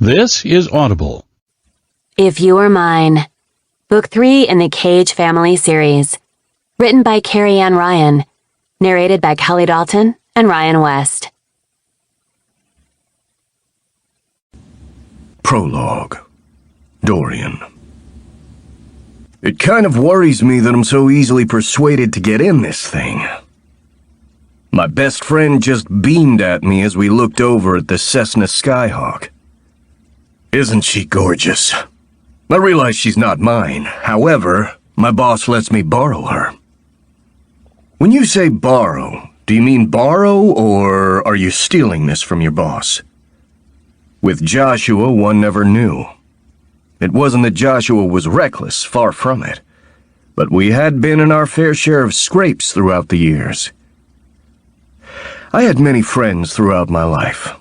This is Audible. If You Were Mine, Book 3 in the Cage Family series. Written by Carrie Ann Ryan. Narrated by Kelly Dalton and Ryan West. Prologue. Dorian. It kind of worries me that I'm so easily persuaded to get in this thing. My best friend just beamed at me as we looked over at the Cessna Skyhawk. Isn't she gorgeous? I realize she's not mine. However, my boss lets me borrow her. When you say borrow, do you mean borrow, or are you stealing this from your boss? With Joshua, one never knew. It wasn't that Joshua was reckless, far from it. But we had been in our fair share of scrapes throughout the years. I had many friends throughout my life.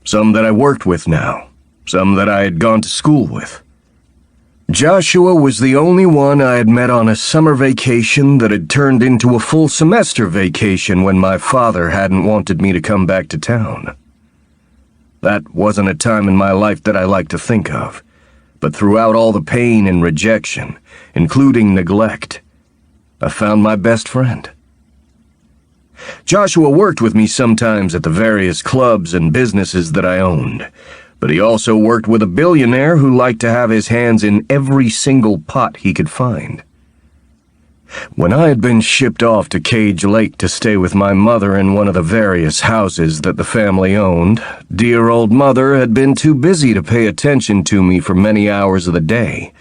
Some that I worked with now. Some that I had gone to school with. Joshua was the only one I had met on a summer vacation that had turned into a full semester vacation when my father hadn't wanted me to come back to town. That wasn't a time in my life that I like to think of, but throughout all the pain and rejection, including neglect, I found my best friend. Joshua worked with me sometimes at the various clubs and businesses that I owned, but he also worked with a billionaire who liked to have his hands in every single pot he could find. When I had been shipped off to Cage Lake to stay with my mother in one of the various houses that the family owned, dear old mother had been too busy to pay attention to me for many hours of the day,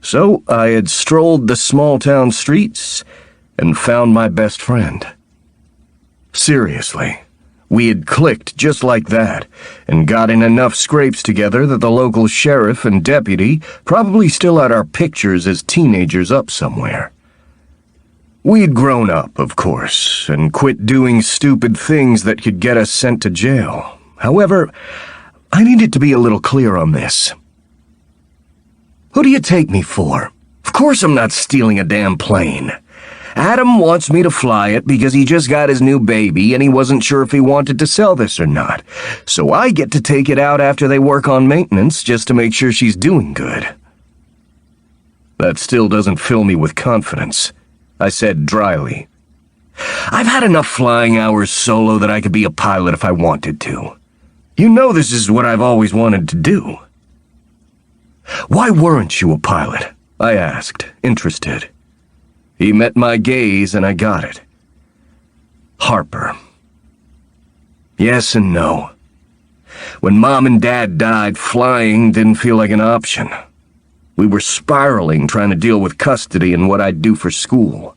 so I had strolled the small-town streets and found my best friend. Seriously, we had clicked just like that, and got in enough scrapes together that the local sheriff and deputy probably still had our pictures as teenagers up somewhere. We'd grown up, of course, and quit doing stupid things that could get us sent to jail. However, I needed to be a little clear on this. Who do you take me for? Of course I'm not stealing a damn plane. Adam wants me to fly it because he just got his new baby and he wasn't sure if he wanted to sell this or not. So I get to take it out after they work on maintenance just to make sure she's doing good. That still doesn't fill me with confidence, I said dryly. I've had enough flying hours solo that I could be a pilot if I wanted to. You know this is what I've always wanted to do. Why weren't you a pilot? I asked, interested. He met my gaze and I got it. Harper. Yes and no. When Mom and Dad died, flying didn't feel like an option. We were spiraling trying to deal with custody and what I'd do for school.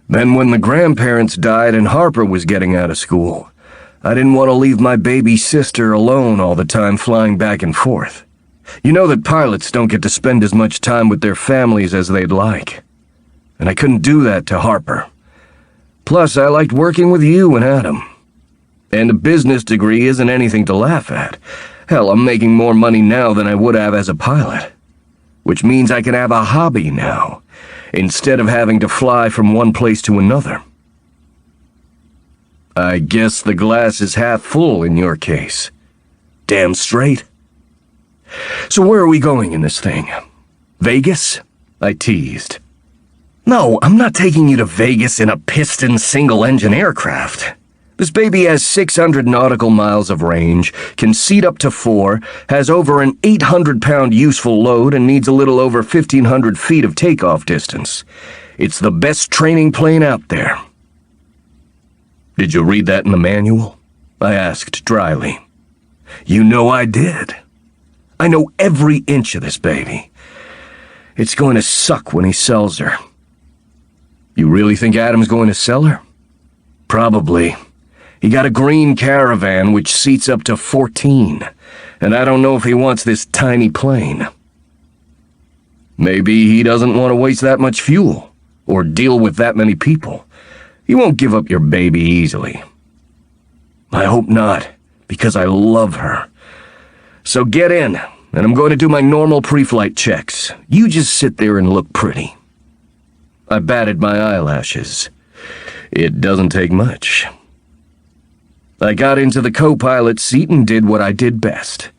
Then when the grandparents died and Harper was getting out of school, I didn't want to leave my baby sister alone all the time flying back and forth. You know that pilots don't get to spend as much time with their families as they'd like. And I couldn't do that to Harper. Plus, I liked working with you and Adam. And a business degree isn't anything to laugh at. Hell, I'm making more money now than I would have as a pilot. Which means I can have a hobby now, instead of having to fly from one place to another. I guess the glass is half full in your case. Damn straight. So where are we going in this thing? Vegas? I teased. No, I'm not taking you to Vegas in a piston single-engine aircraft. This baby has 600 nautical miles of range, can seat up to 4, has over an 800-pound useful load, and needs a little over 1,500 feet of takeoff distance. It's the best training plane out there. Did you read that in the manual? I asked dryly. You know I did. I know every inch of this baby. It's going to suck when he sells her. You really think Adam's going to sell her? Probably. He got a green Caravan which seats up to 14, and I don't know if he wants this tiny plane. Maybe he doesn't want to waste that much fuel, or deal with that many people. You won't give up your baby easily. I hope not, because I love her. So get in, and I'm going to do my normal pre-flight checks. You just sit there and look pretty. I batted my eyelashes. It doesn't take much. I got into the co-pilot seat and did what I did best.